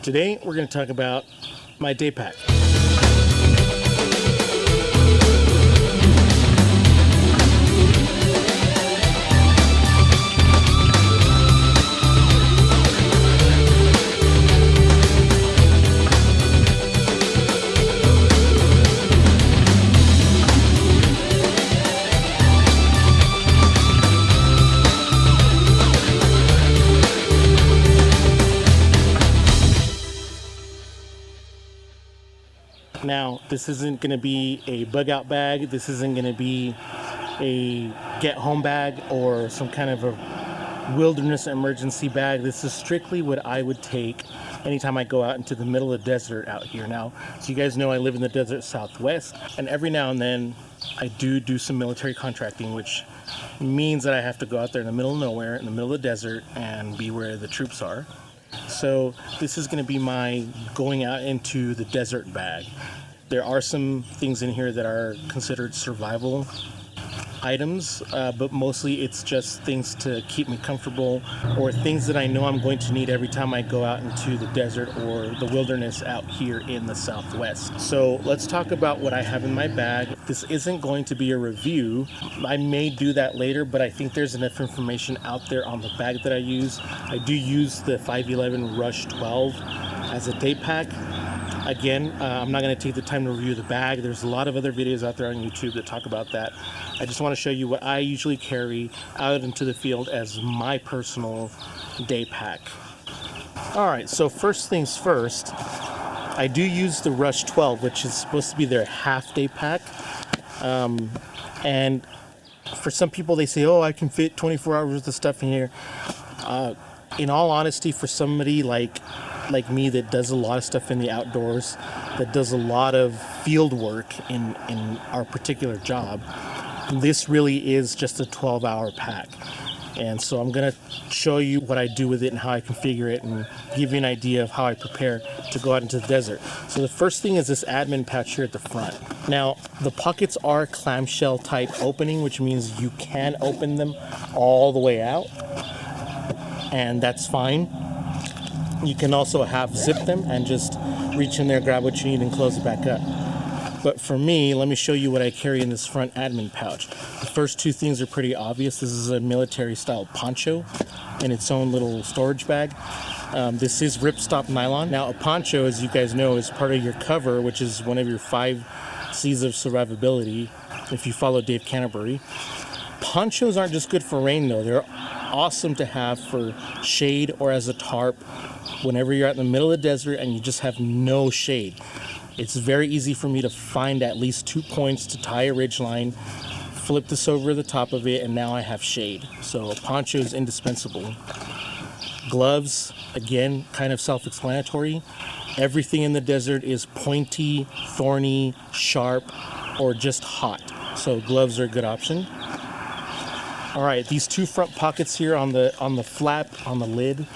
Today we're going to talk about my day pack. Now, this isn't going to be a bug out bag. This isn't going to be a get home bag or some kind of a wilderness emergency bag. This is strictly what I would take anytime I go out into the middle of the desert out here. Now, so you guys know I live in the desert Southwest, and every now and then I do some military contracting, which means that I have to go out there in the middle of nowhere, in the middle of the desert, and be where the troops are. So this is going to be my going out into the desert bag. There are some things in here that are considered survival items, but mostly it's just things to keep me comfortable or things that I know I'm going to need every time I go out into the desert or the wilderness out here in the Southwest. So let's talk about what I have in my bag. This isn't going to be a review. I may do that later, but I think there's enough information out there on the bag that I use. I do use the 511 Rush 12 as a day pack. Again, I'm not going to take the time to review the bag. There's a lot of other videos out there on YouTube that talk about that. I just want to show you what I usually carry out into the field as my personal day pack. Alright, so first things first, I do use the Rush 12, which is supposed to be their half day pack. And for some people, they say, oh, I can fit 24 hours worth of stuff in here. In all honesty, for somebody like me that does a lot of stuff in the outdoors, that does a lot of field work in our particular job, this really is just a 12-hour pack. And so I'm going to show you what I do with it and how I configure it and give you an idea of how I prepare to go out into the desert. So the first thing is this admin pouch here at the front. Now, the pockets are clamshell type opening, which means you can open them all the way out, and that's fine. You can also half zip them and just reach in there, grab what you need, and close it back up. But for me, let me show you what I carry in this front admin pouch. The first two things are pretty obvious. This is a military style poncho in its own little storage bag. This is ripstop nylon. Now, a poncho, as you guys know, is part of your cover, which is one of your 5 C's of survivability, if you follow Dave Canterbury. Ponchos aren't just good for rain, though. They're awesome to have for shade or as a tarp whenever you're out in the middle of the desert and you just have no shade. It's very easy for me to find at least 2 points to tie a ridge line, flip this over the top of it, and now I have shade. So a poncho is indispensable. Gloves, again, kind of self-explanatory. Everything in the desert is pointy, thorny, sharp, or just hot. So gloves are a good option. All right, these two front pockets here on the flap, on the lid,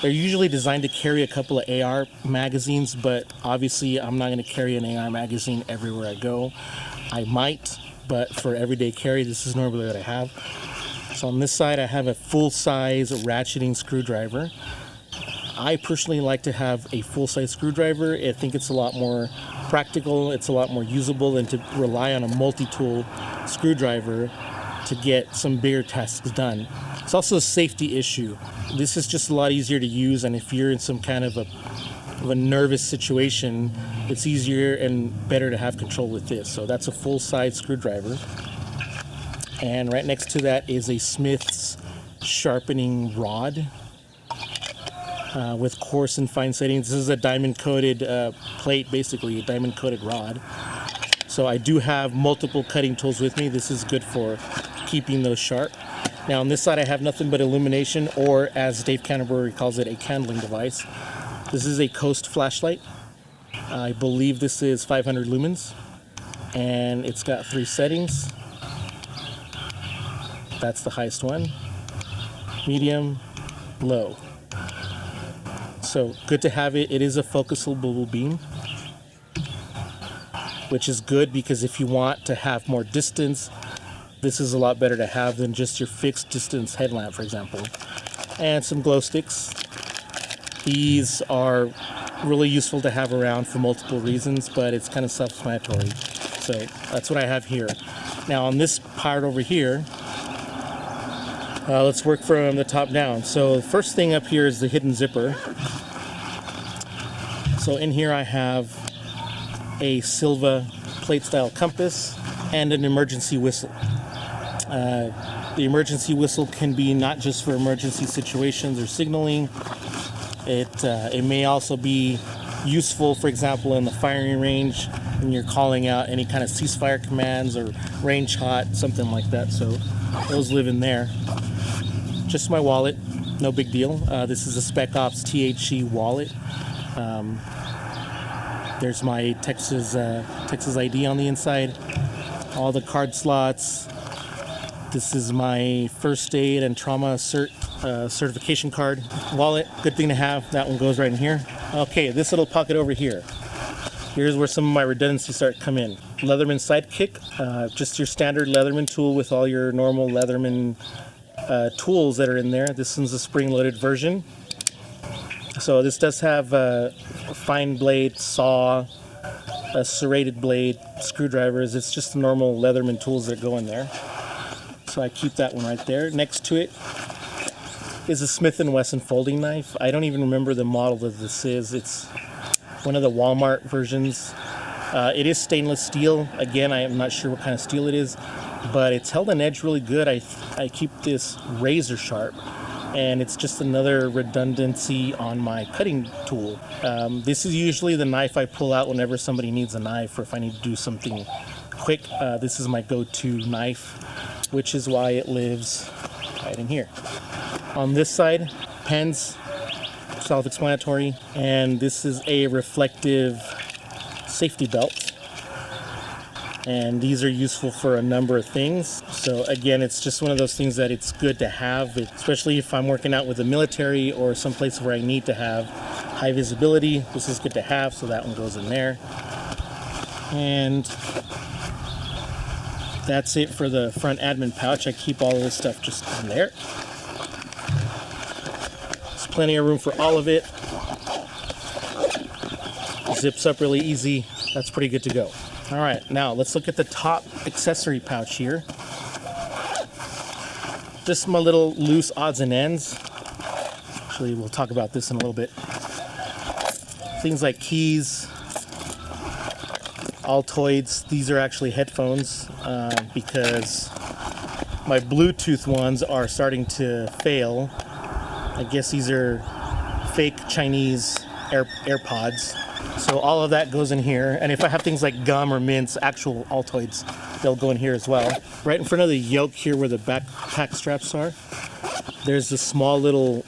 they're usually designed to carry a couple of AR magazines, but obviously I'm not going to carry an AR magazine everywhere I go. I might, but for everyday carry, this is normally what I have. So on this side, I have a full-size ratcheting screwdriver. I personally like to have a full-size screwdriver. I think it's a lot more practical, it's a lot more usable than to rely on a multi-tool screwdriver to get some bigger tasks done. It's also a safety issue. This is just a lot easier to use, and if you're in some kind of a nervous situation, it's easier and better to have control with this. So that's a full-size screwdriver. And right next to that is a Smith's sharpening rod with coarse and fine settings. This is a diamond-coated plate, basically, a diamond-coated rod. So I do have multiple cutting tools with me. This is good for keeping those sharp. Now on this side I have nothing but illumination, or as Dave Canterbury calls it, a candling device. This is a Coast flashlight. I believe this is 500 lumens, and it's got 3 settings. That's the highest one, medium, low. So good to have it. It is a focusable beam, which is good because if you want to have more distance, this is a lot better to have than just your fixed distance headlamp, for example. And some glow sticks. These are really useful to have around for multiple reasons, but it's kind of self-explanatory. So that's what I have here. Now on this part over here, let's work from the top down. So the first thing up here is the hidden zipper. So in here I have a Silva plate style compass and an emergency whistle. The emergency whistle can be not just for emergency situations or signaling. It may also be useful, for example, in the firing range when you're calling out any kind of ceasefire commands or range hot, something like that. So those live in there. Just my wallet, no big deal. This is a Spec Ops THC wallet. There's my Texas ID on the inside. All the card slots. This is my first aid and trauma certification card. Wallet, good thing to have. That one goes right in here. Okay, this little pocket over here. Here's where some of my redundancies start to come in. Leatherman Sidekick, just your standard Leatherman tool with all your normal Leatherman tools that are in there. This one's a spring-loaded version. So this does have a fine blade, saw, a serrated blade, screwdrivers. It's just the normal Leatherman tools that go in there. So I keep that one right there. Next to it is a Smith & Wesson folding knife. I don't even remember the model that this is. It's one of the Walmart versions. It is stainless steel. Again, I am not sure what kind of steel it is, but it's held an edge really good. I keep this razor sharp, and it's just another redundancy on my cutting tool. This is usually the knife I pull out whenever somebody needs a knife or if I need to do something quick. This is my go-to knife, which is why it lives right in here. On this side, pens, self-explanatory, and this is a reflective safety belt. And these are useful for a number of things. So again, it's just one of those things that it's good to have, especially if I'm working out with the military or someplace where I need to have high visibility. This is good to have, so that one goes in there. And that's it for the front admin pouch. I keep all of this stuff just in there. There's plenty of room for all of it. Zips up really easy. That's pretty good to go. All right, now let's look at the top accessory pouch here. Just my little loose odds and ends. Actually, we'll talk about this in a little bit. Things like keys, Altoids. These are actually headphones because my Bluetooth ones are starting to fail. I guess these are fake Chinese AirPods. So all of that goes in here. And if I have things like gum or mints, actual Altoids, they'll go in here as well. Right in front of the yoke here where the backpack straps are, there's a small little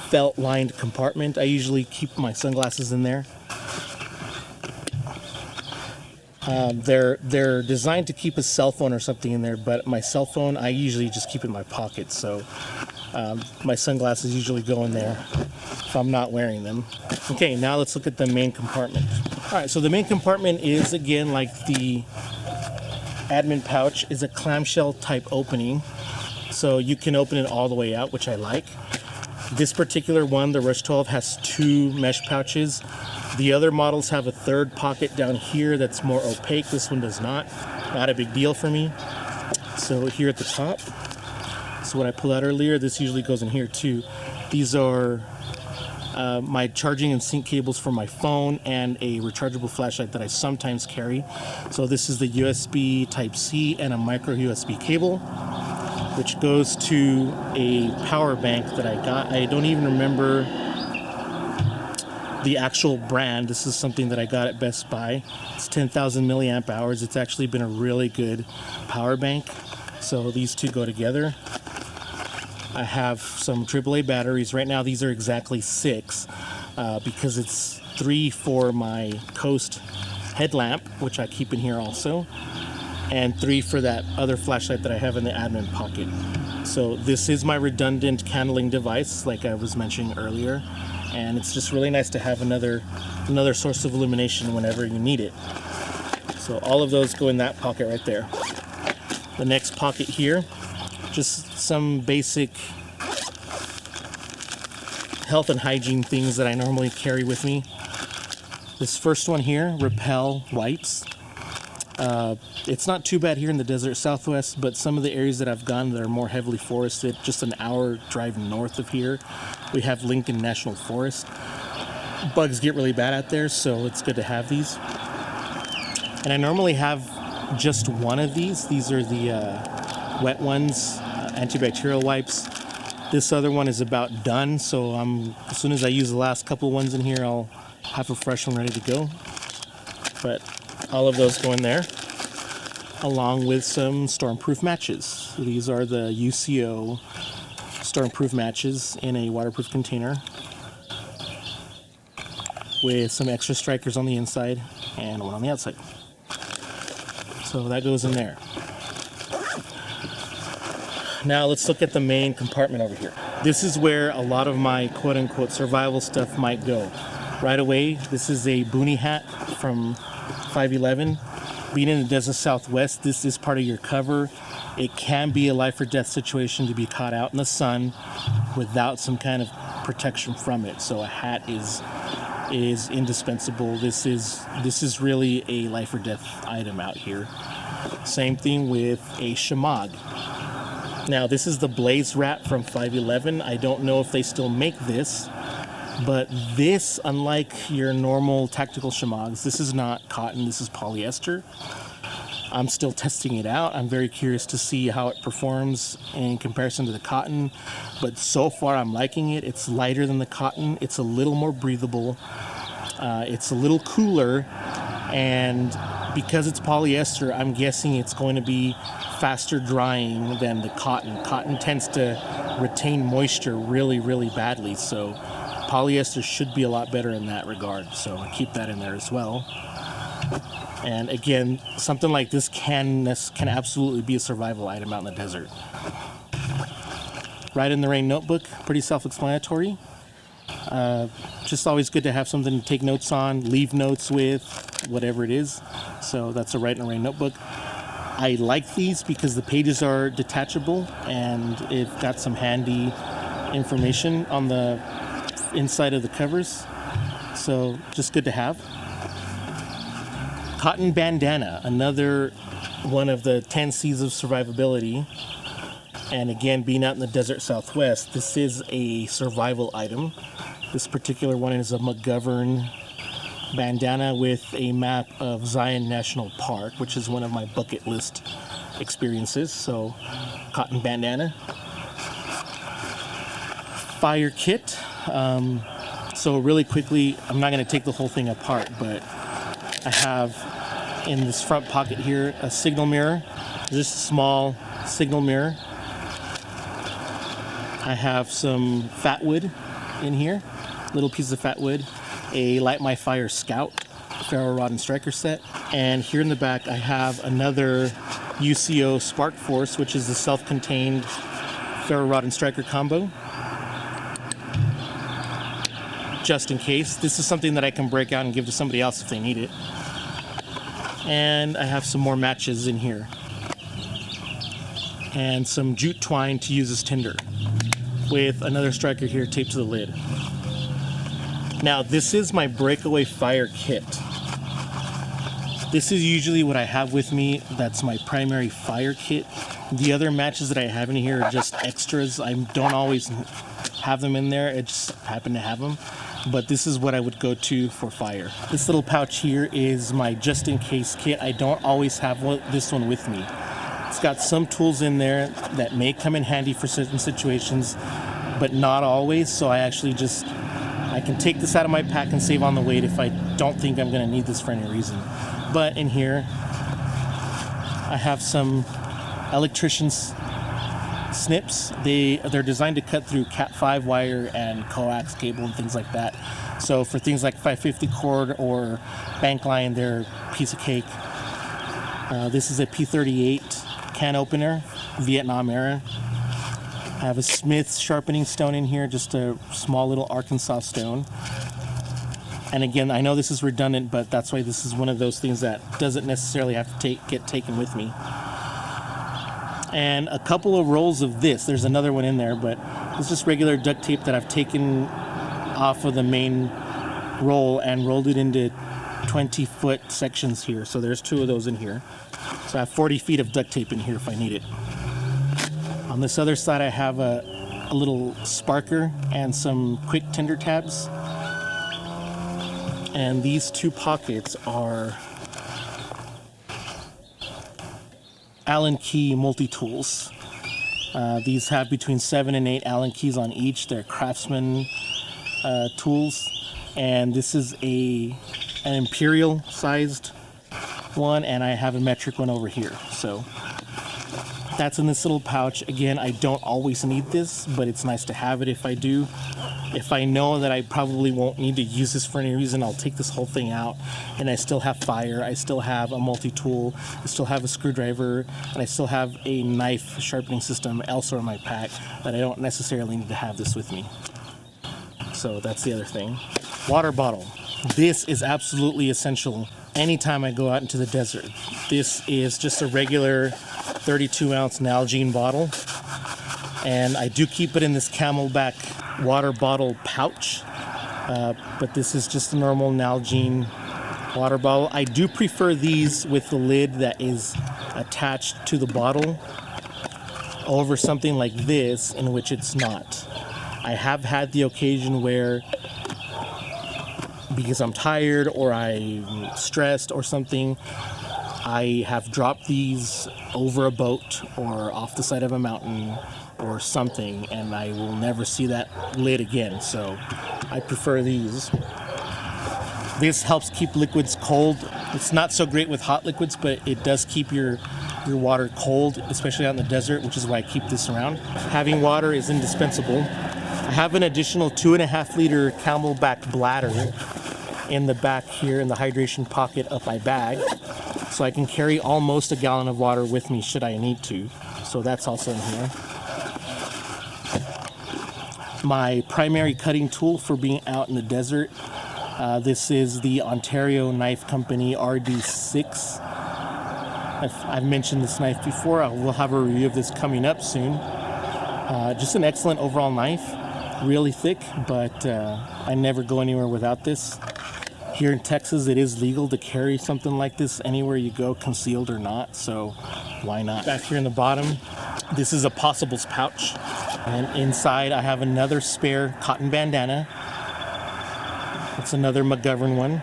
felt-lined compartment. I usually keep my sunglasses in there. They're designed to keep a cell phone or something in there, but my cell phone I usually just keep in my pocket. So my sunglasses usually go in there if I'm not wearing them. Okay, now let's look at the main compartment. All right, so the main compartment is, again, like the admin pouch, is a clamshell type opening. So you can open it all the way out, which I like. This particular one, the Rush 12, has 2 mesh pouches. The other models have a third pocket down here that's more opaque. This one does not. Not a big deal for me. So here at the top, so what I pulled out earlier, this usually goes in here too. These are my charging and sync cables for my phone and a rechargeable flashlight that I sometimes carry. So this is the USB Type-C and a micro USB cable, which goes to a power bank that I got. I don't even remember the actual brand. This is something that I got at Best Buy. It's 10,000 milliamp hours. It's actually been a really good power bank. So these two go together. I have some AAA batteries. Right now these are exactly 6 because it's 3 for my Coast headlamp, which I keep in here also, and 3 for that other flashlight that I have in the admin pocket. So this is my redundant candling device, like I was mentioning earlier, and it's just really nice to have another source of illumination whenever you need it. So all of those go in that pocket right there. The next pocket here, just some basic health and hygiene things that I normally carry with me. This first one here, Repel wipes. It's not too bad here in the desert Southwest, but some of the areas that I've gone that are more heavily forested, just an hour drive north of here, we have Lincoln National Forest. Bugs get really bad out there, so it's good to have these. And I normally have just one of these. These are the wet ones, antibacterial wipes. This other one is about done, so as soon as I use the last couple ones in here, I'll have a fresh one ready to go. But all of those go in there, along with some stormproof matches. So these are the UCO stormproof matches in a waterproof container with some extra strikers on the inside and one on the outside. So that goes in there. Now let's look at the main compartment over here. This is where a lot of my quote-unquote survival stuff might go. Right away, this is a boonie hat from 511. Being in the desert Southwest, this is part of your cover. It can be a life or death situation to be caught out in the sun without some kind of protection from it. So a hat is indispensable. This is really a life or death item out here. Same thing with a shamag. Now this is the Blaze Wrap from 511. I don't know if they still make this, but this, unlike your normal tactical shamags, this is not cotton, this is polyester. I'm still testing it out. I'm very curious to see how it performs in comparison to the cotton, but so far I'm liking it. It's lighter than the cotton. It's a little more breathable. It's a little cooler, and because it's polyester, I'm guessing it's going to be faster drying than the cotton. Cotton tends to retain moisture really, really badly, so polyester should be a lot better in that regard. So I keep that in there as well. And again, something like this can absolutely be a survival item out in the desert. Ride in the Rain notebook, pretty self-explanatory. Just always good to have something to take notes on, leave notes with, whatever it is. So that's a Ride in the Rain notebook. I like these because the pages are detachable and it's got some handy information on the inside of the covers. So just good to have. Cotton bandana, another one of the 10 C's of survivability. And again, being out in the desert Southwest, this is a survival item. This particular one is a McGovern bandana with a map of Zion National Park, which is one of my bucket list experiences. So, cotton bandana. Fire kit. So really quickly, I'm not going to take the whole thing apart, but I have in this front pocket here a signal mirror, just a small signal mirror. I have some fat wood in here, little piece of fat wood, a Light My Fire Scout ferro rod and striker set, and here in the back I have another UCO Spark Force, which is the self-contained ferro rod and striker combo. Just in case. This is something that I can break out and give to somebody else if they need it. And I have some more matches in here. And some jute twine to use as tinder, with another striker here taped to the lid. Now this is my breakaway fire kit. This is usually what I have with me. That's my primary fire kit. The other matches that I have in here are just extras. I don't always have them in there. I just happen to have them. But this is what I would go to for fire. This little pouch here is my just in case kit. I don't always have this one with me. It's got some tools in there that may come in handy for certain situations, but not always. So I actually I can take this out of my pack and save on the weight if I don't think I'm gonna need this for any reason. But in here, I have some electrician's snips. They're designed to cut through Cat5 wire and coax cable and things like that. So for things like 550 cord or bank line, they're a piece of cake. This is a P38 can opener, Vietnam era. I have a Smith's sharpening stone in here, just a small little Arkansas stone. And again, I know this is redundant, but that's why this is one of those things that doesn't necessarily have to get taken with me. And a couple of rolls of this. There's another one in there, but it's just regular duct tape that I've taken off of the main roll and rolled it into 20-foot sections here. So there's 2 of those in here. So I have 40 feet of duct tape in here if I need it. On this other side, I have a little sparker and some quick tinder tabs. And these 2 pockets are Allen key multi-tools. These have between 7 and 8 Allen keys on each. They're Craftsman tools. And this is an imperial sized one, and I have a metric one over here. So that's in this little pouch. Again, I don't always need this, but it's nice to have it if I do. If I know that I probably won't need to use this for any reason, I'll take this whole thing out, and I still have fire, I still have a multi-tool, I still have a screwdriver, and I still have a knife sharpening system elsewhere in my pack that I don't necessarily need to have this with me. So that's the other thing. Water bottle. This is absolutely essential anytime I go out into the desert. This is just a regular 32-ounce Nalgene bottle, and I do keep it in this Camelback water bottle pouch, but this is just a normal Nalgene water bottle. I do prefer these with the lid that is attached to the bottle over something like this in which it's not. I have had the occasion where, because I'm tired or I'm stressed or something, I have dropped these over a boat or off the side of a mountain or something, and I will never see that lid again. So I prefer these. This helps keep liquids cold. It's not so great with hot liquids, but it does keep your water cold, especially out in the desert, which is why I keep this around. Having water is indispensable. I have an additional 2.5 liter Camelback bladder in the back here in the hydration pocket of my bag, so I can carry almost a gallon of water with me should I need to. So that's also in here. My primary cutting tool for being out in the desert, this is the Ontario Knife Company RD6. I've mentioned this knife before. I will have a review of this coming up soon. Just an excellent overall knife, really thick, but I never go anywhere without this. Here in Texas, it is legal to carry something like this anywhere you go, concealed or not, so why not? Back here in the bottom, this is a Possibles pouch, and inside I have another spare cotton bandana. It's another McGovern one.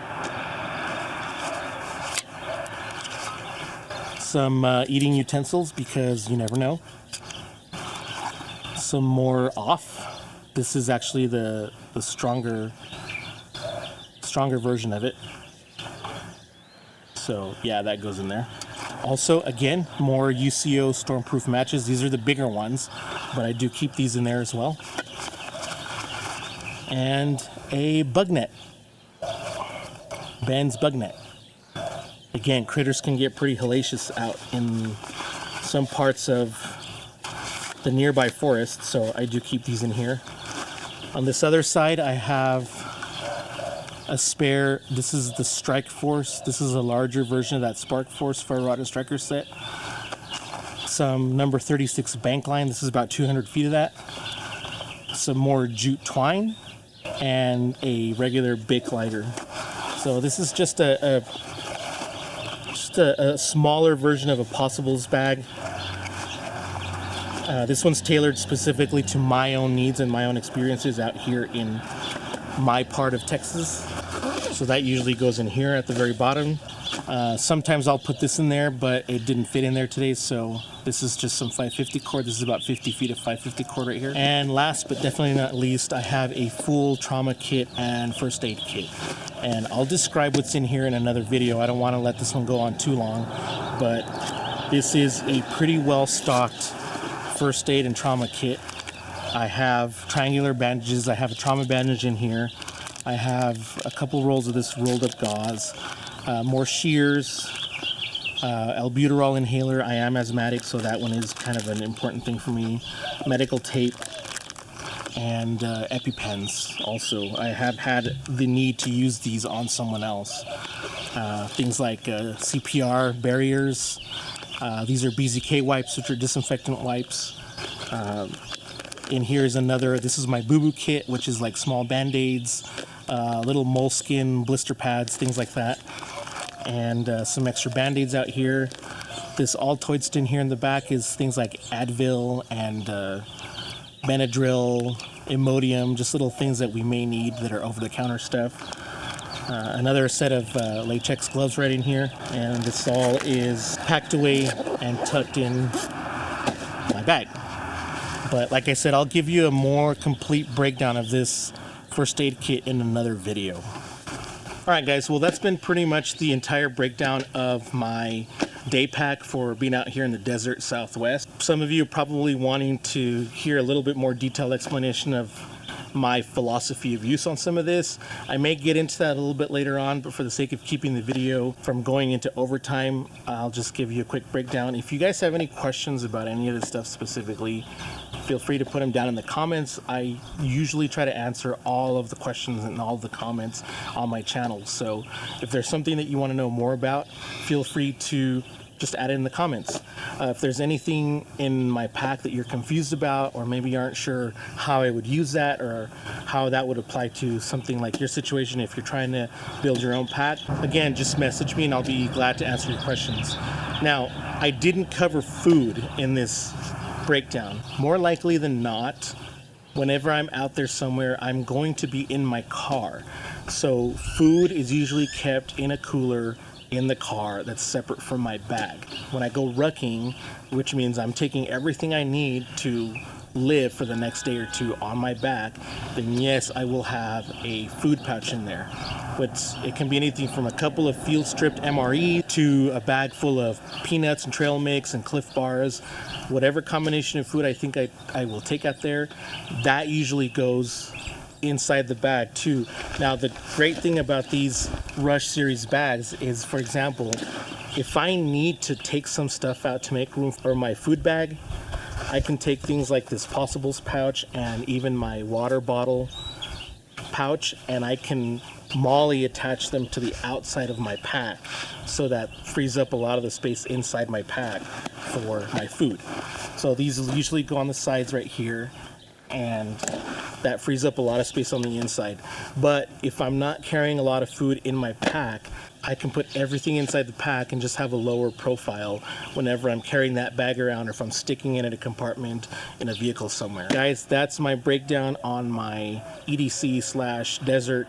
Some eating utensils, because you never know. Some more off. This is actually the stronger version of it. So yeah, that goes in there. Also, again, more UCO stormproof matches. These are the bigger ones, but I do keep these in there as well. And a bug net. Ben's bug net. Again, critters can get pretty hellacious out in some parts of the nearby forest, so I do keep these in here. On this other side, I have a spare, this is the Strike Force. This is a larger version of that Spark Force Fire Rod and Striker set. Some number 36 bank line. This is about 200 feet of that. Some more jute twine and a regular Bic lighter. So this is just a smaller version of a Possibles bag. This one's tailored specifically to my own needs and my own experiences out here in my part of Texas. So that usually goes in here at the very bottom. Sometimes I'll put this in there, but it didn't fit in there today, so this is just some 550 cord. This is about 50 feet of 550 cord right here. And last but definitely not least, I have a full trauma kit and first aid kit. And I'll describe what's in here in another video. I don't want to let this one go on too long, but this is a pretty well stocked first aid and trauma kit. I have triangular bandages. I have a trauma bandage in here. I have a couple rolls of this rolled up gauze, more shears, albuterol inhaler. I am asthmatic, so that one is kind of an important thing for me. Medical tape and EpiPens also. I have had the need to use these on someone else. Things like CPR barriers. These are BZK wipes, which are disinfectant wipes. In here is another, this is my boo-boo kit, which is like small band-aids, little moleskin blister pads, things like that. And some extra band-aids out here. This Altoid tin here in the back is things like Advil and Benadryl, Imodium, just little things that we may need that are over-the-counter stuff. Another set of latex gloves right in here, and this all is packed away and tucked in my bag. But like I said, I'll give you a more complete breakdown of this first aid kit in another video. Alright guys, well that's been pretty much the entire breakdown of my day pack for being out here in the desert Southwest. Some of you are probably wanting to hear a little bit more detailed explanation of my philosophy of use on some of this. I may get into that a little bit later on, but for the sake of keeping the video from going into overtime, I'll just give you a quick breakdown. If you guys have any questions about any of this stuff specifically, feel free to put them down in the comments. I usually try to answer all of the questions and all of the comments on my channel. So if there's something that you want to know more about, feel free to just add it in the comments. If there's anything in my pack that you're confused about, or maybe you aren't sure how I would use that or how that would apply to something like your situation if you're trying to build your own pack, again, just message me and I'll be glad to answer your questions. Now, I didn't cover food in this breakdown. More likely than not, whenever I'm out there somewhere, I'm going to be in my car. So food is usually kept in a cooler in the car that's separate from my bag. When I go rucking, which means I'm taking everything I need to live for the next day or two on my back, then yes, I will have a food pouch in there. But it can be anything from a couple of field stripped MRE to a bag full of peanuts and trail mix and Cliff Bars. Whatever combination of food I think I will take out there, that usually goes inside the bag too. Now the great thing about these Rush series bags is, for example, if I need to take some stuff out to make room for my food bag, I can take things like this Possibles pouch and even my water bottle pouch, and I can MOLLE attach them to the outside of my pack, so that frees up a lot of the space inside my pack for my food. So these usually go on the sides right here, and that frees up a lot of space on the inside. But if I'm not carrying a lot of food in my pack, I can put everything inside the pack and just have a lower profile whenever I'm carrying that bag around, or if I'm sticking it in a compartment in a vehicle somewhere. Guys, that's my breakdown on my EDC/desert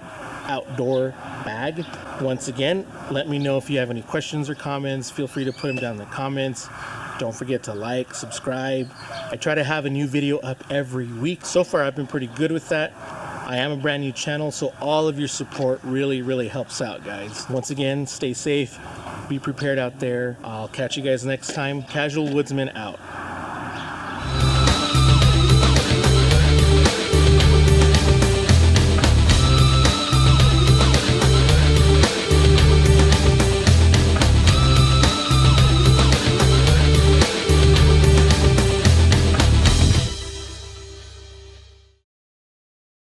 outdoor bag. Once again, let me know if you have any questions or comments. Feel free to put them down in the comments. Don't forget to like, subscribe. I try to have a new video up every week. So far, I've been pretty good with that. I am a brand new channel, so all of your support really, really helps out, guys. Once again, stay safe, be prepared out there. I'll catch you guys next time. Casual Woodsman out.